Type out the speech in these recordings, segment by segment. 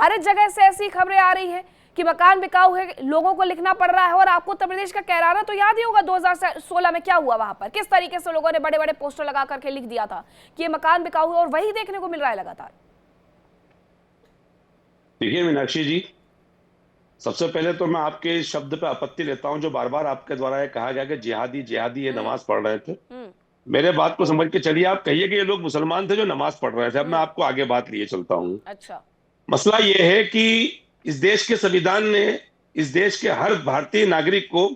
हर जगह से ऐसी खबरें आ रही हैं कि मकान बिकाऊ है, लोगों को लिखना पड़ रहा है। और आपको उत्तर प्रदेश का कैराना तो याद ही होगा 2016 में क्या हुआ वहां पर, किस तरीके से लोगों ने बड़े बड़े पोस्टर लगा करके लिख दिया था कि ये मकान बिकाऊ है, और वही देखने को मिल रहा है लगातार। देखिए मीनाक्षी जी, सबसे पहले तो मैं आपके शब्द पे आपत्ति लेता हूं जो बार बार आपके द्वारा ये कहा गया कि जिहादी जिहादी ये नमाज पढ़ रहे थे। मेरे बात को समझ के चलिए, आप कहिए कि ये लोग मुसलमान थे जो नमाज पढ़ रहे थे। अब मैं आपको आगे बात लिए चलता हूँ। अच्छा। मसला ये है कि इस देश के संविधान ने इस देश के हर भारतीय नागरिक को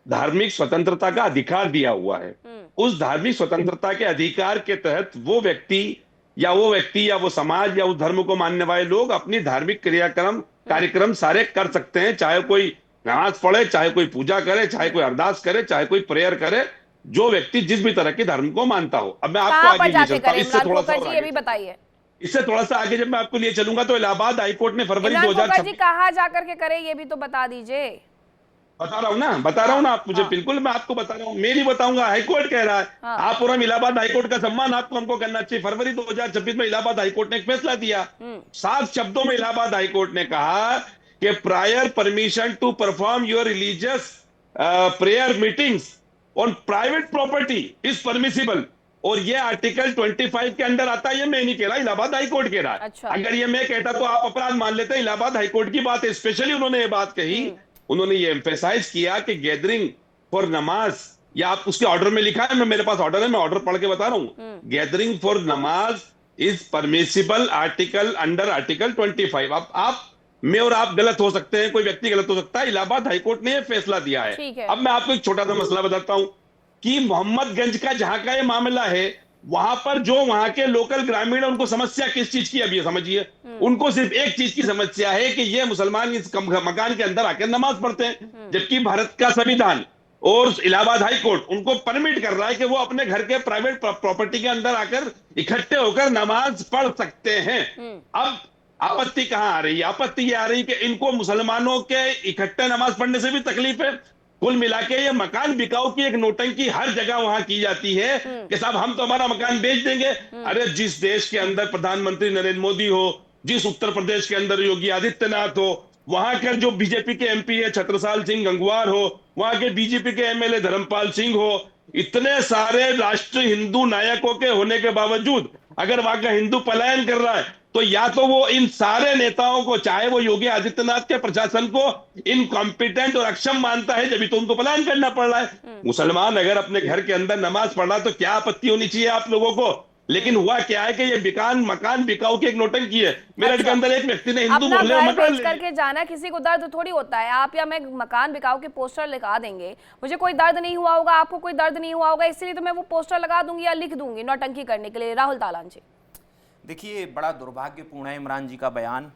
धार्मिक स्वतंत्रता का अधिकार दिया हुआ है। उस धार्मिक स्वतंत्रता के अधिकार के तहत वो व्यक्ति या वो समाज या उस धर्म को मानने वाले लोग अपनी धार्मिक क्रियाक्रम कार्यक्रम सारे कर सकते हैं, चाहे कोई नमाज पढ़े, चाहे कोई पूजा करे, चाहे कोई अरदास करे, चाहे कोई प्रेयर करे, जो व्यक्ति जिस भी तरह के धर्म को मानता हो। अब मैं आपको आगे ले चलता हूं, इससे थोड़ा सा ये भी बताइए। इससे थोड़ा सा आगे जब मैं आपको लिए चलूंगा तो इलाहाबाद हाईकोर्ट ने फरवरी इमरान खोखर 2026 जी कहाँ जाकर के करे ये भी तो बता दीजिए। बता रहा हूं ना आप मुझे बिल्कुल, मैं आपको बता रहा हूं, मैं नहीं बताऊंगा, हाईकोर्ट कह रहा है। आप और हम इलाहाबाद हाईकोर्ट का सम्मान आपको हमको करना चाहिए। फरवरी 2026 में इलाहाबाद हाईकोर्ट ने एक फैसला दिया। 7 शब्दों में इलाहाबाद हाईकोर्ट ने कहा कि prior permission to perform your religious prayer meetings on private property is permissible. और ये आर्टिकल 25 के अंदर आता है। ये मैं नहीं कह रहा, इलाहाबाद हाईकोर्ट कह रहा है। अच्छा। अगर ये मैं कहता तो आप अपराध मान लेते। इलाहाबाद हाईकोर्ट की बात है, स्पेशली उन्होंने ये बात कही, उन्होंने ये एम्फेसाइज किया कि गैदरिंग फॉर नमाज, या आप उसके ऑर्डर में लिखा है, मेरे पास ऑर्डर है, मैं ऑर्डर पढ़ के बता रहा हूं। गैदरिंग फॉर नमाज is permissible article under article 25। अब आप, मैं और आप गलत हो सकते हैं, कोई व्यक्ति गलत हो सकता है, इलाहाबाद हाईकोर्ट ने यह फैसला दिया है। अब मैं आपको एक छोटा सा मसला बताता हूं कि मोहम्मदगंज का जहां का ये मामला है, वहां पर जो वहां के लोकल ग्रामीण, उनको समस्या किस चीज की, अब ये समझिए, उनको सिर्फ एक चीज की समस्या है कि ये मुसलमान इस मकान के अंदर आकर नमाज पढ़ते हैं, जबकि भारत का संविधान और इलाहाबाद हाई कोर्ट उनको परमिट कर रहा है कि वो अपने घर के प्राइवेट प्रॉपर्टी के अंदर आकर इकट्ठे होकर नमाज पढ़ सकते हैं। अब आपत्ति कहां आ रही है? आपत्ति ये आ रही कि इनको मुसलमानों के इकट्ठे नमाज पढ़ने से भी तकलीफ है। कुल मिला के ये मकान बिकाऊ की एक नोटंकी हर जगह वहां की जाती है कि साहब हम तो हमारा मकान बेच देंगे। अरे जिस देश के अंदर प्रधानमंत्री नरेंद्र मोदी हो, जिस उत्तर प्रदेश के अंदर योगी आदित्यनाथ हो, वहां के जो बीजेपी के एमपी है छत्रसाल सिंह गंगवार हो, वहां के बीजेपी के एमएलए धर्मपाल सिंह हो, इतने सारे राष्ट्र हिंदू नायकों के होने के बावजूद अगर वहां का हिंदू पलायन कर रहा है, तो या तो वो इन सारे नेताओं को, चाहे वो योगी आदित्यनाथ के प्रशासन को इनकॉम्पिटेंट और अक्षम मानता है, जब तो उनको पलायन करना पड़ रहा है। मुसलमान अगर अपने घर के अंदर नमाज पढ़ रहा है तो क्या आपत्ति होनी चाहिए आप लोगों को? लेकिन हुआ क्या है कि ये मकान बिकाऊ की एक नोटंकी है। मेरठ के अंदर एक व्यक्ति ने हिंदू मोहल्ले में मकान करके जाना, किसी को दर्द थोड़ी होता है। आप या मैं मकान बिकाऊ के पोस्टर लगा देंगे, मुझे कोई दर्द नहीं हुआ होगा, आपको कोई दर्द नहीं हुआ होगा, इसलिए तो मैं वो पोस्टर लगा दूंगी या लिख दूंगी नौटंकी करने के लिए। राहुल तालान जी, देखिए बड़ा दुर्भाग्यपूर्ण है इमरान जी का बयान।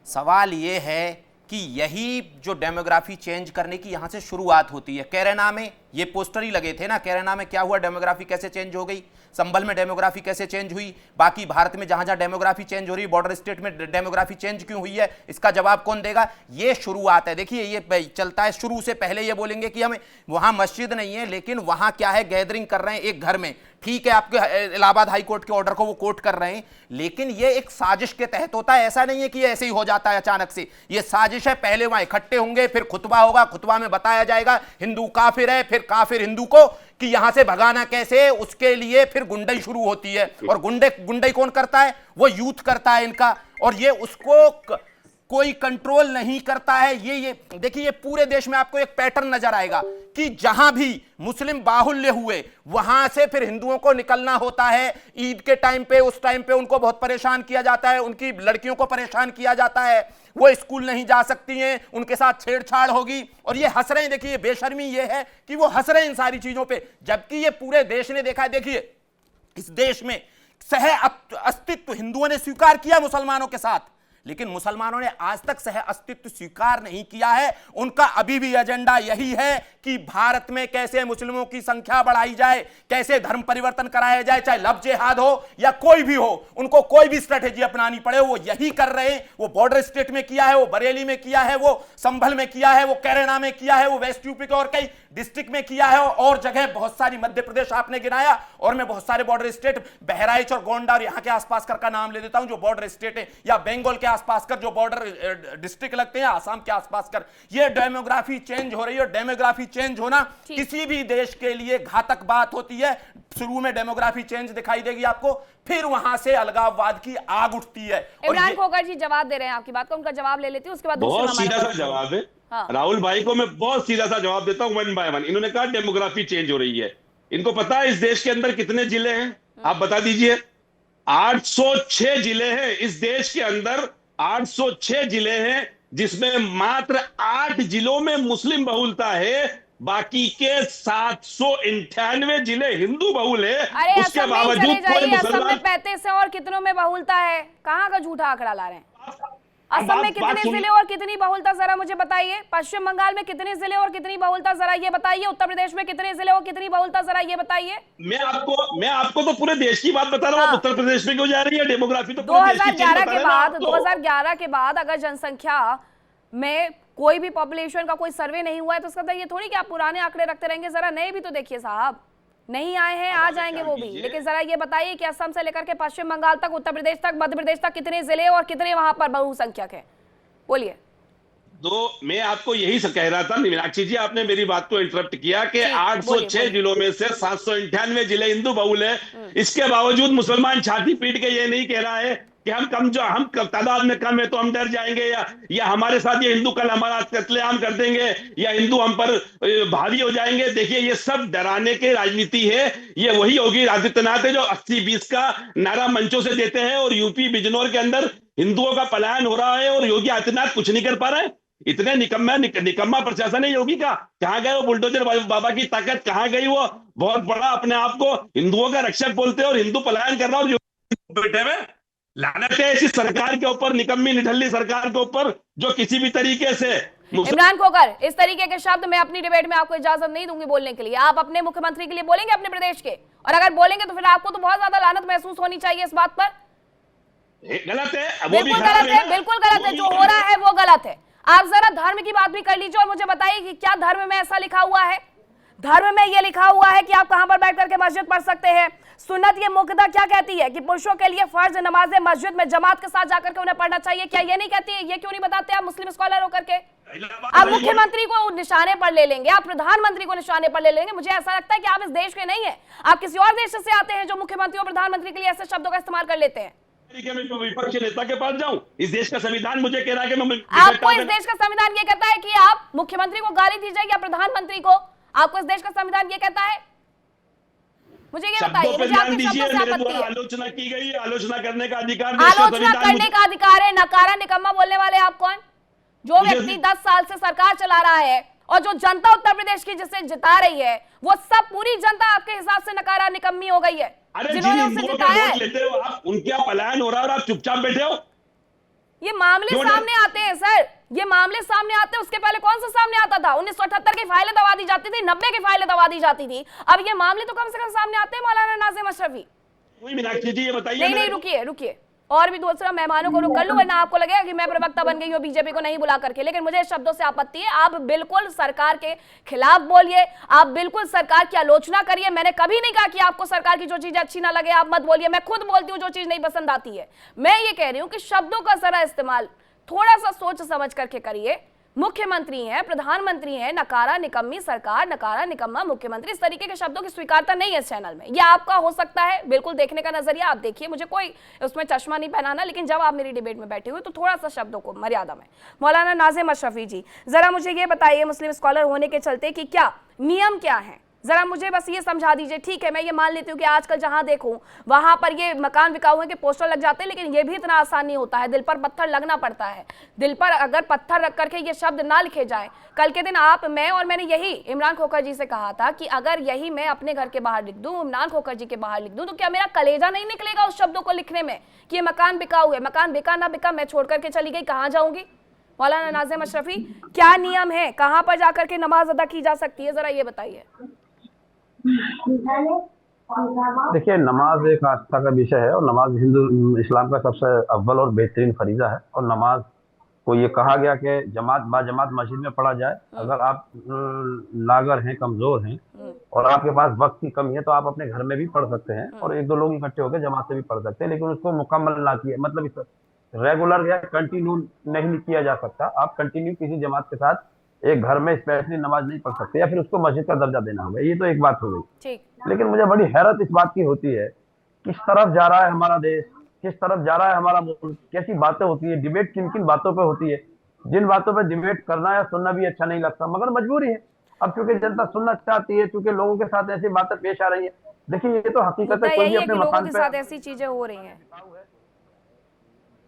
सवाल ये है कि यही जो डेमोग्राफी चेंज करने की यहाँ से शुरुआत होती है। कैराना में ये पोस्टर ही लगे थे ना, कैराना में क्या हुआ, डेमोग्राफी कैसे चेंज हो गई, संभल में डेमोग्राफी कैसे चेंज हुई, बाकी भारत में जहां जहां डेमोग्राफी चेंज हो रही है, बॉर्डर स्टेट में डेमोग्राफी चेंज क्यों हुई है, इसका जवाब कौन देगा? ये शुरुआत है। देखिए ये चलता है शुरू से। पहले ये बोलेंगे कि हमें वहां मस्जिद नहीं है, लेकिन वहां क्या है, गैदरिंग कर रहे हैं एक घर में। ठीक है, आपके इलाहाबाद हाई कोर्ट के ऑर्डर को वो कोर्ट कर रहे हैं, लेकिन ये एक साजिश के तहत होता है। ऐसा नहीं है कि ये ऐसे ही हो जाता है अचानक से, ये साजिश है। पहले वहां इकट्ठे होंगे, फिर खुतबा होगा, खुतबा में बताया जाएगा हिंदू काफिर है, फिर काफिर हिंदू को कि यहां से भगाना कैसे, उसके लिए फिर गुंडई शुरू होती है। और गुंडई कौन करता है? वो यूथ करता है इनका, और ये उसको कोई कंट्रोल नहीं करता है। ये देखिए, ये पूरे देश में आपको एक पैटर्न नजर आएगा कि जहां भी मुस्लिम बाहुल्य हुए, वहां से फिर हिंदुओं को निकलना होता है। ईद के टाइम पे, उस टाइम पे उनको बहुत परेशान किया जाता है, उनकी लड़कियों को परेशान किया जाता है, वो स्कूल नहीं जा सकती हैं, उनके साथ छेड़छाड़ होगी, और ये हंस रहे हैं। देखिए बेशर्मी ये है कि वो हंस रहे हैं इन सारी चीजों पे, जबकि ये पूरे देश ने देखा है। देखिए इस देश में सह अस्तित्व हिंदुओं ने स्वीकार किया मुसलमानों के साथ, लेकिन मुसलमानों ने आज तक सह अस्तित्व स्वीकार नहीं किया है। उनका अभी भी एजेंडा यही है कि भारत में कैसे मुस्लिमों की संख्या बढ़ाई जाए, कैसे धर्म परिवर्तन कराया जाए, चाहे लव जिहाद हो या कोई भी हो, उनको कोई भी स्ट्रेटेजी अपनानी पड़े वो यही कर रहे हैं। वो बॉर्डर स्टेट में किया है, वो बरेली में किया है, वो संभल में किया है, वो कैराना में किया है, वो वेस्ट यूपी के और कई डिस्ट्रिक्ट में किया है, और जगह बहुत सारी, मध्य प्रदेश आपने गिनाया, और मैं बहुत सारे बॉर्डर स्टेट बहराइच और गोंडा और यहां के आसपास का नाम ले देता हूं जो बॉर्डर स्टेट है, या बंगाल के आसपास कर, जो बॉर्डर डिस्ट्रिक्ट लगते हैं आसाम के आसपास कर, ये डेमोग्राफी चेंज हो रही है। डेमोग्राफी चेंज होना किसी भी देश के लिए घातक बात होती है। शुरू में डेमोग्राफी चेंज दिखाई देगी आपको, फिर वहां से अलगाववाद की आग उठती है। इमरान खोखर जी जवाब दे रहे हैं आपकी बात का, उनका जवाब ले लेती हूँ, उसके बाद बहुत सीधा सा जवाब है। हाँ। राहुल भाई को मैं बहुत सीधा सा जवाब देता हूं, वन बाय वन। इन्होंने कहा डेमोग्राफी चेंज हो रही है। इनको पता है इस देश के अंदर कितने जिले हैं? आप बता दीजिए। 806 जिले हैं इस देश के अंदर। 806 जिले हैं, जिसमें मात्र 8 जिलों में मुस्लिम बहुलता है। बाकी के 798 जिले हिंदू बहुल है। अरे उसके असम में ही बावजूद चले कोई जाइए, असम में मुसलमान 35 है और कितनों में बहुलता है? कहाँ का झूठा आंकड़ा ला रहे हैं? असम में बात कितने सुन- जिले और कितनी बहुलता जरा मुझे बताइए। पश्चिम बंगाल में कितने जिले और कितनी बहुलता जरा ये बताइए। उत्तर प्रदेश में कितने जिले और कितनी बहुलता जरा ये बताइए। मैं आपको तो पूरे देश की बात बता रहा हूँ। हाँ। उत्तर प्रदेश में क्यों जा रही है डेमोग्राफी? तो पूरे देश की चीज 2011 बता के रहे ना बाद आपको। 2011 के बाद अगर जनसंख्या में कोई भी पॉपुलेशन का कोई सर्वे नहीं हुआ है तो इसका मतलब ये थोड़ी कि आप पुराने आंकड़े रखते रहेंगे। जरा नए भी तो देखिए साहब, नहीं आए हैं, आ जाएंगे वो भी। लेकिन जरा ये बताइए कि असम से लेकर के पश्चिम बंगाल तक, उत्तर प्रदेश तक, मध्य प्रदेश तक कितने जिले और कितने वहां पर बहुसंख्यक है? बोलिए। तो मैं आपको यही कह रहा था मीनाक्षी जी, आपने मेरी बात को इंटरप्ट किया कि ठीक, 806 बोलिए। जिलों में से 798 जिले हिंदू बहुल है। इसके बावजूद मुसलमान छाती पीट के ये नहीं कह रहा है कि हम तादाद में कम है तो हम डर जाएंगे, या हमारे साथ ये हिंदू कल हमारा कत्लेआम कर देंगे, या हिंदू हम पर भारी हो जाएंगे। देखिए, ये सब डराने की राजनीति है। ये वही योगी आदित्यनाथ है जो 80-20 का नारा मंचों से देते हैं, और यूपी बिजनौर के अंदर हिंदुओं का पलायन हो रहा है और योगी आदित्यनाथ कुछ नहीं कर पा रहे हैं। इतने निकम्मा प्रशासन है योगी का। कहां गए वो बुलडोजर बाबा की ताकत? कहां गई वो? बहुत बड़ा अपने आप को हिंदुओं का रक्षक बोलते हैं और हिंदू पलायन कर रहा है। बेटे में लानत है ऐसी सरकार के ऊपर, निकम्मी निठल्ली सरकार के ऊपर, जो किसी भी तरीके से इमरान खोखर, इस तरीके के शब्द मैं अपनी डिबेट में आपको इजाजत नहीं दूंगी बोलने के लिए। आप अपने मुख्यमंत्री के लिए बोलेंगे अपने प्रदेश के, और अगर बोलेंगे तो फिर आपको तो बहुत ज्यादा लानत महसूस होनी चाहिए इस बात पर। गलत है, बिल्कुल गलत है, बिल्कुल गलत है। जो हो रहा है वो गलत है। आप जरा धर्म की बात भी कर लीजिए और मुझे बताइए कि क्या धर्म में ऐसा लिखा हुआ है? धर्म में ये लिखा हुआ है कि आप कहां पर बैठ करके मस्जिद पढ़ सकते हैं? सुन्नत ये मुकद्दा क्या कहती है कि पुरुषों के लिए फर्ज नमाजें मस्जिद में जमात के साथ जाकर के उन्हें पढ़ना चाहिए? क्या ये नहीं कहती है? ये क्यों नहीं बताते आप मुस्लिम स्कॉलर होकर के? आप मुख्यमंत्री को निशाने पर ले लेंगे, आप प्रधानमंत्री को निशाने पर ले लेंगे। मुझे ऐसा लगता है कि आप इस देश के नहीं है, आप किसी और देश से आते हैं जो मुख्यमंत्री और प्रधानमंत्री के लिए ऐसे शब्दों का इस्तेमाल कर लेते हैं। विपक्ष नेता के पास जाऊं? इस देश का संविधान मुझे कह रहा है कि मैं आपको इस देश का संविधान ये कहता है कि आप मुख्यमंत्री को गाली दीजिए या प्रधानमंत्री को? आपको इस देश का संविधान ये कहता है? मुझे ये बताइए, मुझे आपके शब्दों से आपत्ति है। आलोचना की गई, आलोचना करने का अधिकार, आलोचना करने का अधिकार है। नकारा निकम्मा बोलने वाले आप कौन? जो व्यक्ति 10 साल से सरकार चला रहा है और जो जनता उत्तर प्रदेश की जिसे जिता रही है, वो सब पूरी जनता आपके हिसाब से नकारा निकम्मी हो गई है जिन्होंने उसे जिताया है। लेते हो आप, उनका पलायन हो रहा है और आप चुपचाप बैठे हो। ये मामले सामने आते हैं सर, ये मामले सामने आते हैं। उसके पहले कौन सा सामने आता था? 1978 की फाइलें दबा दी जाती थी, 90 की फाइलें दबा दी जाती थी। अब ये मामले तो कम से कम सामने आते हैं मौलाना नाज़िम अशरफी। मीनाक्षी जी ये बताइए। नहीं, रुकिए रुकिए, और भी दूसरा मेहमानों को रोक कर लूं, वरना आपको लगेगा कि मैं प्रवक्ता बन गई हूं बीजेपी को नहीं बुला करके। लेकिन मुझे इस शब्दों से आपत्ति है। आप बिल्कुल सरकार के खिलाफ बोलिए, आप बिल्कुल सरकार की आलोचना करिए। मैंने कभी नहीं कहा कि आपको सरकार की जो चीज अच्छी ना लगे आप मत बोलिए। मैं खुद बोलती हूँ जो चीज नहीं पसंद आती है। मैं ये कह रही हूँ कि शब्दों का जरा इस्तेमाल थोड़ा सा सोच समझ करके करिए। मुख्यमंत्री हैं, प्रधानमंत्री हैं, नकारा निकम्मी सरकार, नकारा निकम्मा मुख्यमंत्री, इस तरीके के शब्दों की स्वीकारता नहीं है इस चैनल में। ये आपका हो सकता है, बिल्कुल देखने का नजरिया आप देखिए, मुझे कोई उसमें चश्मा नहीं पहनाना। लेकिन जब आप मेरी डिबेट में बैठे हुए तो थोड़ा सा शब्दों को मर्यादा में। मौलाना नाज़िम अशरफी जी, जरा मुझे ये बताइए, मुस्लिम स्कॉलर होने के चलते कि क्या नियम क्या है? जरा मुझे बस ये समझा दीजिए। ठीक है, मैं ये मान लेती हूँ कि आजकल जहां देखूं वहां पर ये मकान बिकाऊ है के पोस्टर लग जाते हैं, लेकिन ये भी इतना आसान नहीं होता है। दिल पर पत्थर लगना पड़ता है। दिल पर अगर पत्थर रख करके ये शब्द ना लिखे जाए, कल के दिन आप, मैं और मैंने यही इमरान खोखर जी से कहा था कि अगर यही मैं अपने घर के बाहर लिख दूं, इमरान खोखर जी के बाहर लिख दूं, तो क्या मेरा कलेजा नहीं निकलेगा उस शब्दों को लिखने में कि ये मकान बिकाऊ है? मकान बिका ना बिका, मैं छोड़ करके चली गई, कहाँ जाऊंगी? मौलाना नाज़िम अशरफी, क्या नियम है, कहाँ पर जाकर के नमाज अदा की जा सकती है, जरा ये बताइए। देखिए, नमाज एक आस्था का विषय है और नमाज हिंदू इस्लाम का सबसे अव्वल और बेहतरीन फरीजा है। और नमाज को ये कहा गया कि जमात बाजमात मस्जिद में पढ़ा जाए। अगर आप लागर हैं, कमजोर हैं और आपके पास वक्त की कमी है तो आप अपने घर में भी पढ़ सकते हैं और 1-2 लोग इकट्ठे होकर जमात से भी पढ़ सकते हैं, लेकिन उसको मुकम्मल ना किया, मतलब रेगुलर या कंटिन्यू नहीं किया जा सकता। आप कंटिन्यू किसी जमात के साथ एक घर में स्पेशली नमाज नहीं पढ़ सकते, या फिर उसको मस्जिद का दर्जा देना होगा। ये तो एक बात हो गई। ठीक। लेकिन मुझे बड़ी हैरत इस बात की होती है, किस तरफ जा रहा है हमारा देश, किस तरफ जा रहा है हमारा मुल्क, कैसी बातें होती है, डिबेट किन किन बातों पे होती है, जिन बातों पे डिबेट करना या सुनना भी अच्छा नहीं लगता, मगर मजबूरी है। अब चूंकि जनता सुनना चाहती है, चूंकि लोगों के साथ ऐसी बातें पेश आ रही है। देखिए, ये तो हकीकत मुद्दा है, कोई यही भी है अपने कि लोगों मकान के पे साथ ऐसी चीजें हो रही हैं।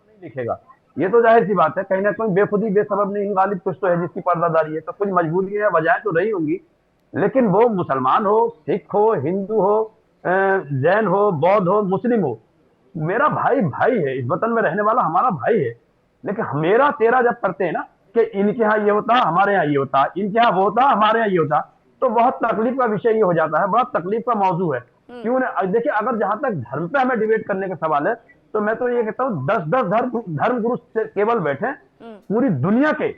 नहीं लिखेगा। ये तो जाहिर सी बात है, कहीं ना कहीं बेखुदी बेसबब नहीं गालिब कुछ तो है जिसकी पर्दादारी है, तो कुछ मजबूरी है, वजह तो रही होंगी। लेकिन वो मुसलमान हो, सिख हो, हिंदू हो, जैन हो, बौद्ध हो, मुस्लिम हो, मेरा भाई भाई है, इस वतन में रहने वाला हमारा भाई है। लेकिन मेरा तेरा जब करते हैं ना कि इनके यहाँ ये होता, हमारे यहाँ ये होता, इनके यहाँ वो होता, हमारे यहाँ ये होता, तो बहुत तकलीफ का विषय ये हो जाता है, बड़ा तकलीफ का मौजू है। क्यों ना, देखिए, अगर जहां तक धर्म पे हमें डिबेट करने का सवाल है, तो मैं तो ये कहता हूँ 10-10 धर्म गुरु केवल बैठे पूरी दुनिया के,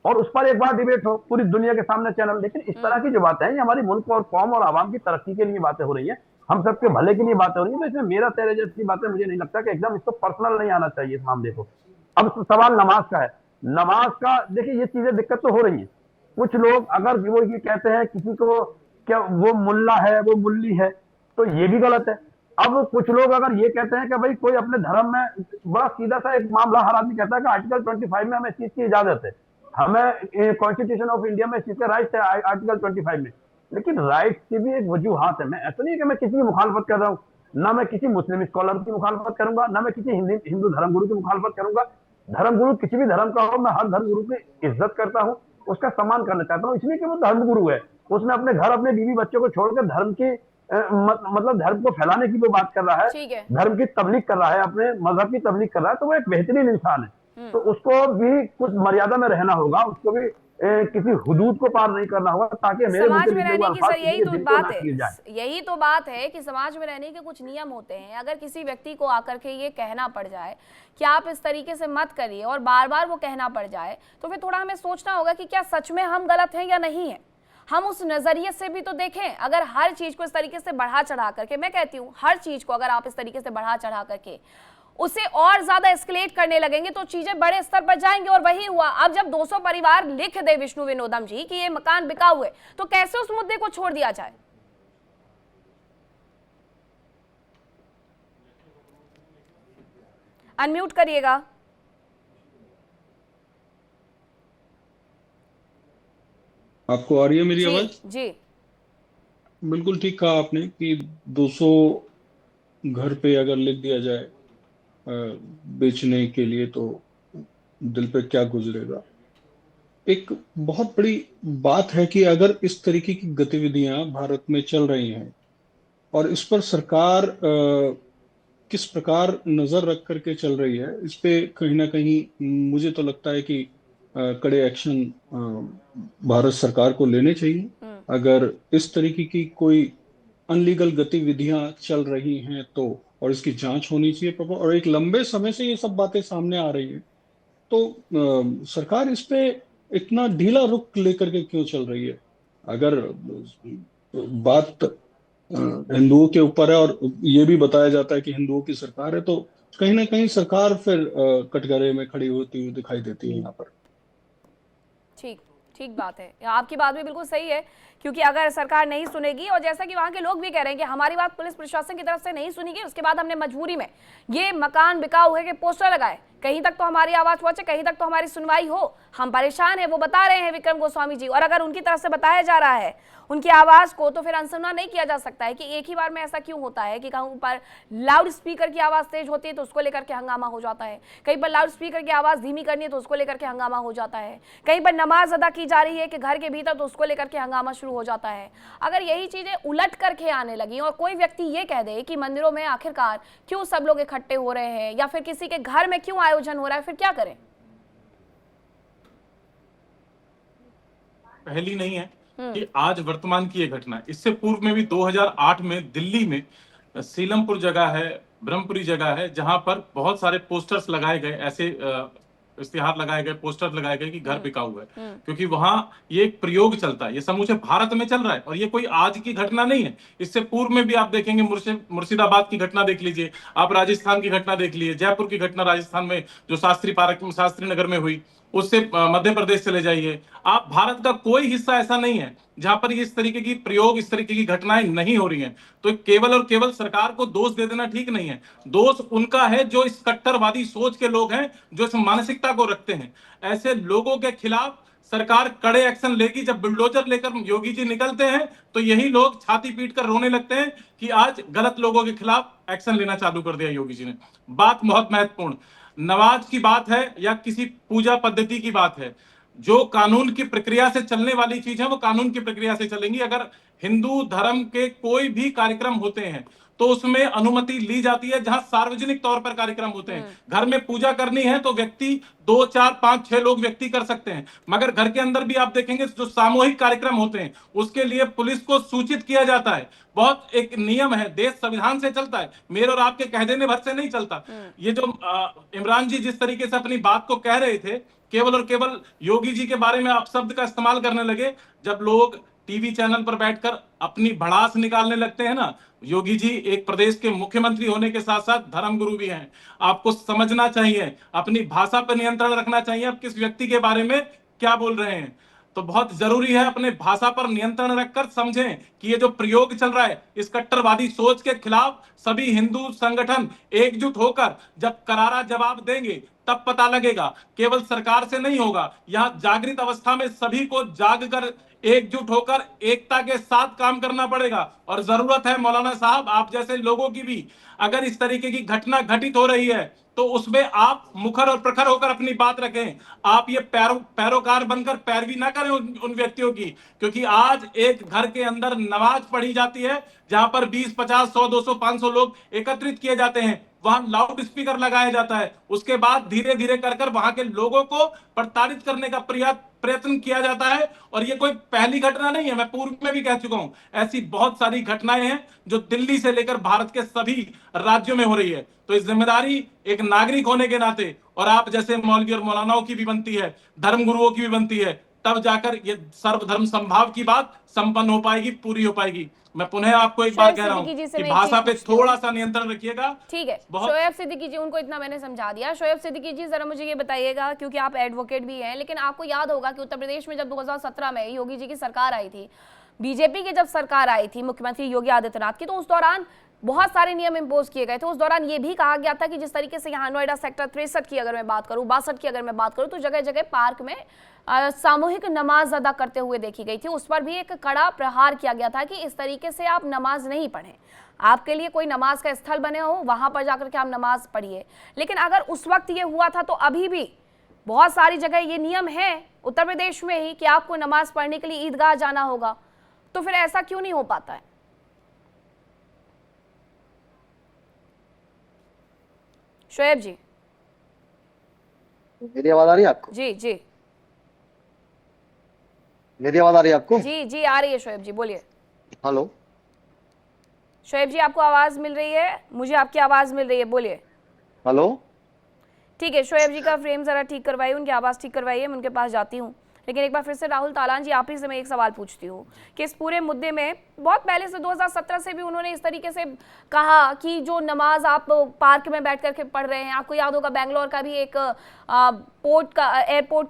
और उस पर एक बार डिबेट हो पूरी दुनिया के सामने चैनल। लेकिन इस तरह की जो बातें हैं, ये हमारी मुल्क और कौम और आवाम की तरक्की के लिए बातें हो रही है, हम सबके भले के लिए बातें हो रही है। तो इसमें मेरा तेरे जैसी बातें मुझे नहीं लगता कि एकदम इसको पर्सनल नहीं आना चाहिए इस मामले को। अब सवाल नमाज का है। नमाज का देखिए, ये चीजें दिक्कत तो हो रही है। कुछ लोग अगर वो ये कहते हैं किसी को क्या वो मुल्ला है, वो मुल्ली है, तो ये भी गलत है। अब कुछ लोग अगर ये कहते हैं कि भाई कोई अपने धर्म में, बड़ा सीधा सा एक मामला, हर आदमी कहता है कि आर्टिकल 25 में हमें इस चीज की इजाजत है, हमें कॉन्स्टिट्यूशन ऑफ इंडिया में इस चीज का राइट है आर्टिकल 25 में। लेकिन राइट की भी एक वजूहात है। मैं ऐसा नहीं है कि मैं किसी की मुखालफत कर रहा हूँ, ना मैं किसी मुस्लिम स्कॉलर की मुखालफत करूंगा, ना मैं किसी हिंदू धर्मगुरु की मुखालफत करूंगा। धर्मगुरु किसी भी धर्म का हो, मैं हर धर्मगुरु की इज्जत करता हूँ, उसका सम्मान करना चाहता हूँ, इसलिए कि वो धर्मगुरु है। उसने अपने घर, अपने बीवी बच्चों को छोड़कर धर्म की मतलब धर्म को फैलाने की वो बात कर रहा है, ठीक है। धर्म की तबलीग कर रहा है, अपने मजहब की तबलीग कर रहा है, तो वो एक बेहतरीन इंसान है। तो उसको भी कुछ मर्यादा में रहना होगा, उसको भी किसी हुदूद को पार नहीं करना होगा, ताकि मेरे समाज में रहने की सर यही तो बात है, जाए। यही तो बात है कि समाज में रहने के कुछ नियम होते हैं। अगर किसी व्यक्ति को आकर के ये कहना पड़ जाए कि आप इस तरीके से मत करिए, और बार बार वो कहना पड़ जाए, तो फिर थोड़ा हमें सोचना होगा कि क्या सच में हम गलत हैं या नहीं है। हम उस नजरिए से भी तो देखें। अगर हर चीज को इस तरीके से बढ़ा चढ़ा करके, मैं कहती हूँ हर चीज को अगर आप इस तरीके से बढ़ा चढ़ा करके उसे और ज्यादा एस्केलेट करने लगेंगे, तो चीजें बड़े स्तर पर जाएंगी। और वही हुआ। अब जब 200 परिवार लिख दे विष्णु विनोदम जी कि ये मकान बिकाऊ है, तो कैसे उस मुद्दे को छोड़ दिया जाए। अनम्यूट करिएगा। आपको आ रही है मेरी आवाज? जी बिल्कुल ठीक कहा आपने कि 200 घर पे अगर लिख दिया जाए बेचने के लिए, तो दिल पे क्या गुजरेगा। एक बहुत बड़ी बात है कि अगर इस तरीके की गतिविधियां भारत में चल रही हैं और इस पर सरकार किस प्रकार नजर रख करके चल रही है, इस पे कहीं ना कहीं मुझे तो लगता है कि कड़े एक्शन भारत सरकार को लेने चाहिए। अगर इस तरीके की कोई अनलीगल गतिविधियां चल रही हैं तो, और इसकी जांच होनी चाहिए प्रॉपर, और एक लंबे समय से ये सब बातें सामने आ रही है, तो सरकार इस पे इतना ढीला रुख लेकर के क्यों चल रही है। अगर बात हिंदुओं के ऊपर है और ये भी बताया जाता है कि हिंदुओं की सरकार है, तो कहीं ना कहीं सरकार फिर कटघरे में खड़ी होती हुई दिखाई देती है यहाँ पर। ठीक ठीक बात है, आपकी बात भी बिल्कुल सही है। क्योंकि अगर सरकार नहीं सुनेगी, और जैसा कि वहां के लोग भी कह रहे हैं कि हमारी बात पुलिस प्रशासन की तरफ से नहीं सुनी गई, उसके बाद हमने मजबूरी में ये मकान बिकाऊ है के पोस्टर लगाए, कहीं तक तो हमारी आवाज पहुंचे, कहीं तक तो हमारी सुनवाई हो। हम परेशान हैं, वो बता रहे हैं विक्रम गोस्वामी जी, और अगर उनकी तरफ से बताया जा रहा है उनकी आवाज को, तो फिर अनसुना नहीं किया जा सकता है कि एक ही बार में ऐसा क्यों होता है कि कहीं पर लाउड स्पीकर की आवाज तेज होती है तो उसको लेकर के हंगामा हो जाता है, कहीं पर लाउड स्पीकर की आवाज धीमी करनी है तो उसको लेकर के हंगामा हो जाता है, कहीं पर नमाज अदा की जा रही है कि घर के भीतर तो उसको लेकर के हंगामा शुरू हो जाता है। अगर यही चीजें उलट करके आने लगी और कोई व्यक्ति ये कह दे कि मंदिरों में आखिरकार क्यों सब लोग इकट्ठे हो रहे हैं, या फिर किसी के घर में क्यों आयोजन हो रहा है, फिर क्या करें। पहली नहीं है कि आज वर्तमान की ये घटना, इससे पूर्व में भी 2008 में दिल्ली में सीलमपुर जगह है, ब्रह्मपुरी जगह है, जहां पर बहुत सारे पोस्टर्स लगाए गए ऐसे इश्तिहार लगाए गए, पोस्टर लगाए गए कि घर बिकाऊ है, क्योंकि वहां ये एक प्रयोग चलता है, ये समूचे भारत में चल रहा है और ये कोई आज की घटना नहीं है। इससे पूर्व में भी आप देखेंगे, मुर्शिदाबाद की घटना देख लीजिए, आप राजस्थान की घटना देख लीजिए, जयपुर की घटना राजस्थान में जो शास्त्री पार्क में, शास्त्री नगर में हुई, उससे मध्य प्रदेश चले जाइए, आप भारत का कोई हिस्सा ऐसा नहीं है जहां पर इस तरीके की प्रयोग, इस तरीके की घटनाएं नहीं हो रही हैं। तो केवल और केवल सरकार को दोष दे देना ठीक नहीं है। दोष उनका है जो इस कट्टरवादी सोच के लोग हैं, जो इस मानसिकता को रखते हैं। ऐसे लोगों के खिलाफ सरकार कड़े एक्शन लेगी। जब बुलडोजर लेकर योगी जी निकलते हैं तो यही लोग छाती पीट कर रोने लगते हैं कि आज गलत लोगों के खिलाफ एक्शन लेना चालू कर दिया योगी जी ने। बात बहुत महत्वपूर्ण, नमाज की बात है या किसी पूजा पद्धति की बात है, जो कानून की प्रक्रिया से चलने वाली चीज है वो कानून की प्रक्रिया से चलेंगी। अगर हिंदू धर्म के कोई भी कार्यक्रम होते हैं तो उसमें अनुमति ली जाती है जहां सार्वजनिक तौर पर कार्यक्रम होते हैं। घर में पूजा करनी है तो व्यक्ति 2, 4, 5, 6 लोग व्यक्ति कर सकते हैं, मगर घर के अंदर भी आप देखेंगे जो सामूहिक कार्यक्रम होते हैं उसके लिए पुलिस को सूचित किया जाता है। बहुत एक नियम है, देश संविधान से चलता है, मेरे और आपके कह देने भर से नहीं चलता। ये जो इमरान जी जिस तरीके से अपनी बात को कह रहे थे, केवल और केवल योगी जी के बारे में आप शब्द का इस्तेमाल करने लगे, जब लोग टीवी चैनल पर बैठकर अपनी भड़ास निकालने लगते हैं ना। योगी जी एक प्रदेश के मुख्यमंत्री होने के साथ साथ धर्मगुरु भी हैं। आपको समझना चाहिए, अपनी भाषा पर नियंत्रण रखना चाहिए, आप किस व्यक्ति के बारे में क्या बोल रहे हैं। तो बहुत जरूरी है अपने भाषा पर नियंत्रण रखकर समझें कि ये जो प्रयोग चल रहा है इस कट्टरवादी सोच के खिलाफ सभी हिंदू संगठन एकजुट होकर जब करारा जवाब देंगे तब पता लगेगा। केवल सरकार से नहीं होगा, यहाँ जागृत अवस्था में सभी को जाग कर एकजुट होकर एकता के साथ काम करना पड़ेगा। और जरूरत है मौलाना साहब आप जैसे लोगों की भी, अगर इस तरीके की घटना घटित हो रही है तो उसमें आप मुखर और प्रखर होकर अपनी बात रखें। आप ये पैरोकार बनकर पैरवी ना करें उन व्यक्तियों की, क्योंकि आज एक घर के अंदर नमाज पढ़ी जाती है जहां पर 20, 50, 100, 200, 500 लोग एकत्रित किए जाते हैं, वहां लाउड स्पीकर लगाया जाता है, उसके बाद धीरे धीरे कर वहां के लोगों को प्रताड़ित करने का प्रयत्न किया जाता है। और ये कोई पहली घटना नहीं है, मैं पूर्व में भी कह चुका हूं, ऐसी बहुत सारी घटनाएं हैं जो दिल्ली से लेकर भारत के सभी राज्यों में हो रही है। तो इस जिम्मेदारी एक नागरिक होने के नाते और आप जैसे मौलवी और मौलानाओं की भी बनती है, धर्मगुरुओं की भी बनती है, तब जाकर ये सर्वधर्म संभाव की बात संपन्न हो पाएगी, पूरी हो पाएगी। मैं पुनः आपको एक बार कह रहा हूं कि भाषा पे थोड़ा सा नियंत्रण रखिएगा। ठीक है, शोएब सिद्दीकी जी, उनको इतना मैंने समझा दिया। शोएब सिद्दीकी जी जरा मुझे ये बताइएगा, क्योंकि आप एडवोकेट भी हैं, लेकिन आपको याद होगा कि उत्तर प्रदेश में जब 2017 में योगी जी की सरकार आई थी, बीजेपी की जब सरकार आई थी मुख्यमंत्री योगी आदित्यनाथ की, तो उस दौरान बहुत सारे नियम इम्पोज किए गए थे। उस दौरान ये भी कहा गया था कि जिस तरीके से यहाँ नोएडा सेक्टर 63 की अगर मैं बात करूँ, 62 की अगर मैं बात करूँ, तो जगह जगह पार्क में सामूहिक नमाज अदा करते हुए देखी गई थी। उस पर भी एक कड़ा प्रहार किया गया था कि इस तरीके से आप नमाज नहीं पढ़ें, आपके लिए कोई नमाज का स्थल बने हो वहां पर जाकर के आप नमाज पढ़िए। लेकिन अगर उस वक्त ये हुआ था तो अभी भी बहुत सारी जगह ये नियम है उत्तर प्रदेश में ही कि आपको नमाज पढ़ने के लिए ईदगाह जाना होगा, तो फिर ऐसा क्यों नहीं हो पाता है? शोएब जी, मेरी आवाज आ रही है आपको? जी जी, मेरी आवाज आ रही है आपको? जी जी आ रही है। शोएब जी बोलिए। हेलो शोएब जी, आपको आवाज मिल रही है? मुझे आपकी आवाज मिल रही है, बोलिए। हेलो, ठीक है, शोएब जी का फ्रेम जरा ठीक करवाइए, उनकी आवाज ठीक करवाइए, मैं उनके पास जाती हूँ। लेकिन एक बार फिर से राहुल तालान जी, आप ही से मैं एक सवाल पूछती हूँ कि इस पूरे मुद्दे में बहुत पहले से 2017 से भी उन्होंने इस तरीके से कहा कि जो नमाज आप पार्क में बैठ करके पढ़ रहे हैं, आपको याद होगा बेंगलोर का भी एक एयरपोर्ट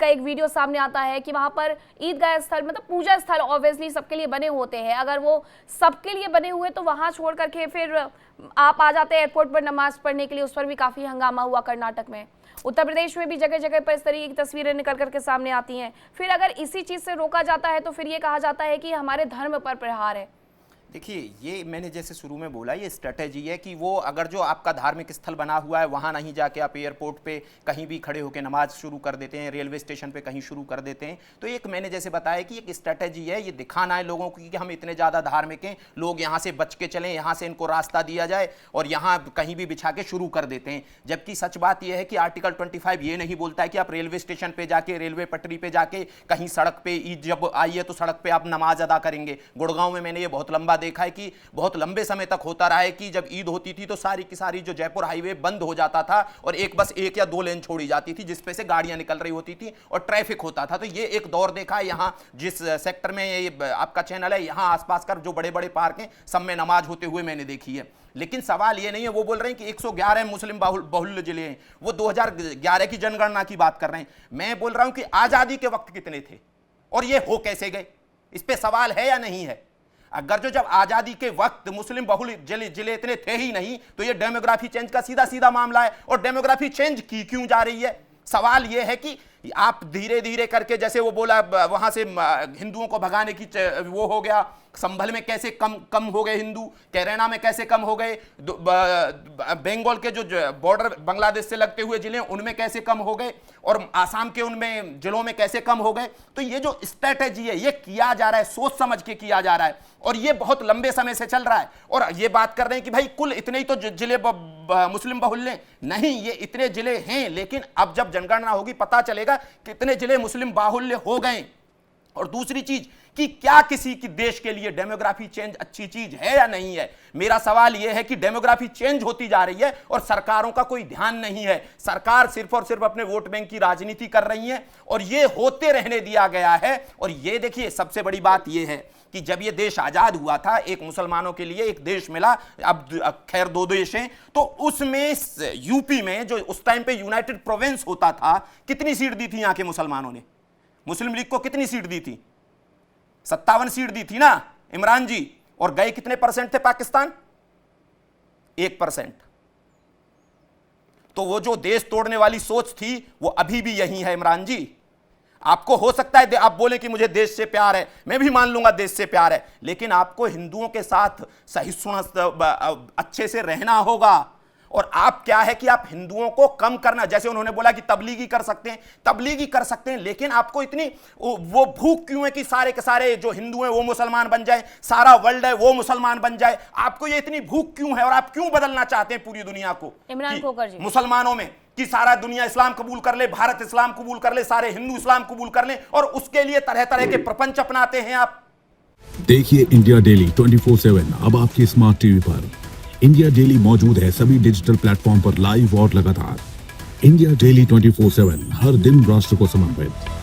का एक वीडियो सामने आता है कि वहाँ पर ईदगाह स्थल, मतलब पूजा स्थल ऑब्वियसली सबके लिए बने होते हैं, अगर वो सबके लिए बने हुए तो वहाँ छोड़ करके फिर आप आ जाते हैं एयरपोर्ट पर नमाज पढ़ने के लिए। उस पर भी काफ़ी हंगामा हुआ कर्नाटक में, उत्तर प्रदेश में भी जगह जगह पर इस तरीके की तस्वीरें निकल करके सामने आती हैं। फिर अगर इसी चीज़ से रोका जाता है तो फिर ये कहा जाता है कि हमारे धर्म पर प्रहार है। देखिए, ये मैंने जैसे शुरू में बोला, ये स्ट्रेटेजी है कि वो अगर जो आपका धार्मिक स्थल बना हुआ है वहाँ नहीं जाके आप एयरपोर्ट पे कहीं भी खड़े होकर नमाज शुरू कर देते हैं, रेलवे स्टेशन पे कहीं शुरू कर देते हैं। तो एक मैंने जैसे बताया कि एक स्ट्रेटेजी है, ये दिखाना है लोगों को कि हम इतने ज़्यादा धार्मिक हैं, लोग यहाँ से बच के चलें, यहाँ से इनको रास्ता दिया जाए और यहाँ कहीं भी बिछा के शुरू कर देते हैं। जबकि सच बात यह है कि आर्टिकल 25 ये नहीं बोलता है कि आप रेलवे स्टेशन पर जाके, रेलवे पटरी पर जाके, कहीं सड़क पर ईद जब आई है तो सड़क पर आप नमाज अदा करेंगे। गुड़गांव में मैंने ये बहुत लंबा देखा है कि बहुत लंबे समय तक होता रहा है कि जब ईद होती थी तो सारी की सारी जो जयपुर हाईवे बंद हो जाता था और एक बस 1 या 2 लेन छोड़ी जाती थी जिसपे से गाड़ियां निकल रही होती थी और ट्रैफिक होता था। तो ये एक दौर देखा है। यहाँ जिस सेक्टर में ये आपका चैनल है, यहाँ आसपास का जो बड़े बड़े पार्क हैं सब में नमाज होते हुए मैंने देखी है। लेकिन सवाल ये नहीं है, वो बोल रहे हैं कि 111 मुस्लिम बहुल्य जिले हैं, वो 2011 की जनगणना की बात कर रहे हैं। मैं बोल रहा हूं कि आजादी के वक्त कितने थे और ये हो कैसे गए, इस पे सवाल है या नहीं है। अगर जो जब आजादी के वक्त मुस्लिम बहुल्य जिले इतने थे ही नहीं तो ये डेमोग्राफी चेंज का सीधा सीधा मामला है। और डेमोग्राफी चेंज की क्यों जा रही है? सवाल ये है कि आप धीरे धीरे करके, जैसे वो बोला वहां से हिंदुओं को भगाने की वो हो गया, संभल में कैसे कम हो गए हिंदू, कैरेना में कैसे कम हो गए, बंगाल के जो बॉर्डर बांग्लादेश से लगते हुए जिले उनमें कैसे कम हो गए और आसाम के उनमें जिलों में कैसे कम हो गए। तो ये जो स्ट्रेटेजी है ये किया जा रहा है, सोच समझ के किया जा रहा है और ये बहुत लंबे समय से चल रहा है। और ये बात कर रहे हैं कि भाई कुल इतने ही तो जिले मुस्लिम बहुल्य नहीं, ये इतने जिले हैं, लेकिन अब जब जनगणना होगी पता चलेगा कितने जिले मुस्लिम बाहुल्य हो गए। और दूसरी चीज कि क्या किसी की देश के लिए डेमोग्राफी चेंज अच्छी चीज है या नहीं है। मेरा सवाल यह है कि डेमोग्राफी चेंज होती जा रही है और सरकारों का कोई ध्यान नहीं है। सरकार सिर्फ और सिर्फ अपने वोट बैंक की राजनीति कर रही है और यह होते रहने दिया गया है। और यह देखिए, सबसे बड़ी बात यह है कि जब यह देश आजाद हुआ था, एक मुसलमानों के लिए एक देश मिला, अब खैर 2 देश हैं, तो उसमें यूपी में जो उस टाइम पे यूनाइटेड प्रोविंस होता था, कितनी सीट दी थी यहां के मुसलमानों ने? मुस्लिम लीग को कितनी सीट दी थी? 57 सीट दी थी ना इमरान जी। और गए कितने परसेंट थे पाकिस्तान? 1%। तो वो जो देश तोड़ने वाली सोच थी वो अभी भी यही है इमरान जी। आपको हो सकता है आप बोले कि मुझे देश से प्यार है, मैं भी मान लूंगा देश से प्यार है, लेकिन आपको हिंदुओं के साथ सहिष्णुता अच्छे से रहना होगा। और आप क्या है कि आप हिंदुओं को कम करना, जैसे उन्होंने बोला कि तबलीगी कर सकते हैं, तबलीगी कर सकते हैं, लेकिन आपको इतनी वो भूख क्यों है कि सारे के सारे जो हिंदू हैं वो मुसलमान बन जाए, सारा वर्ल्ड है वो मुसलमान बन जाए? आपको ये इतनी भूख क्यों है और आप क्यों बदलना चाहते हैं पूरी दुनिया को? इमरान खोकर जी, मुसलमानों में कि सारा दुनिया इस्लाम कबूल कर ले, भारत इस्लाम कबूल कर ले, सारे हिंदू इस्लाम कबूल कर ले, और उसके लिए तरह तरह के प्रपंच अपनाते हैं आप। देखिए इंडिया डेली 24/7 अब आपकी स्मार्ट टीवी पर। इंडिया डेली मौजूद है सभी डिजिटल प्लेटफॉर्म पर लाइव और लगातार। इंडिया डेली 24/7 हर दिन राष्ट्र को समर्पित।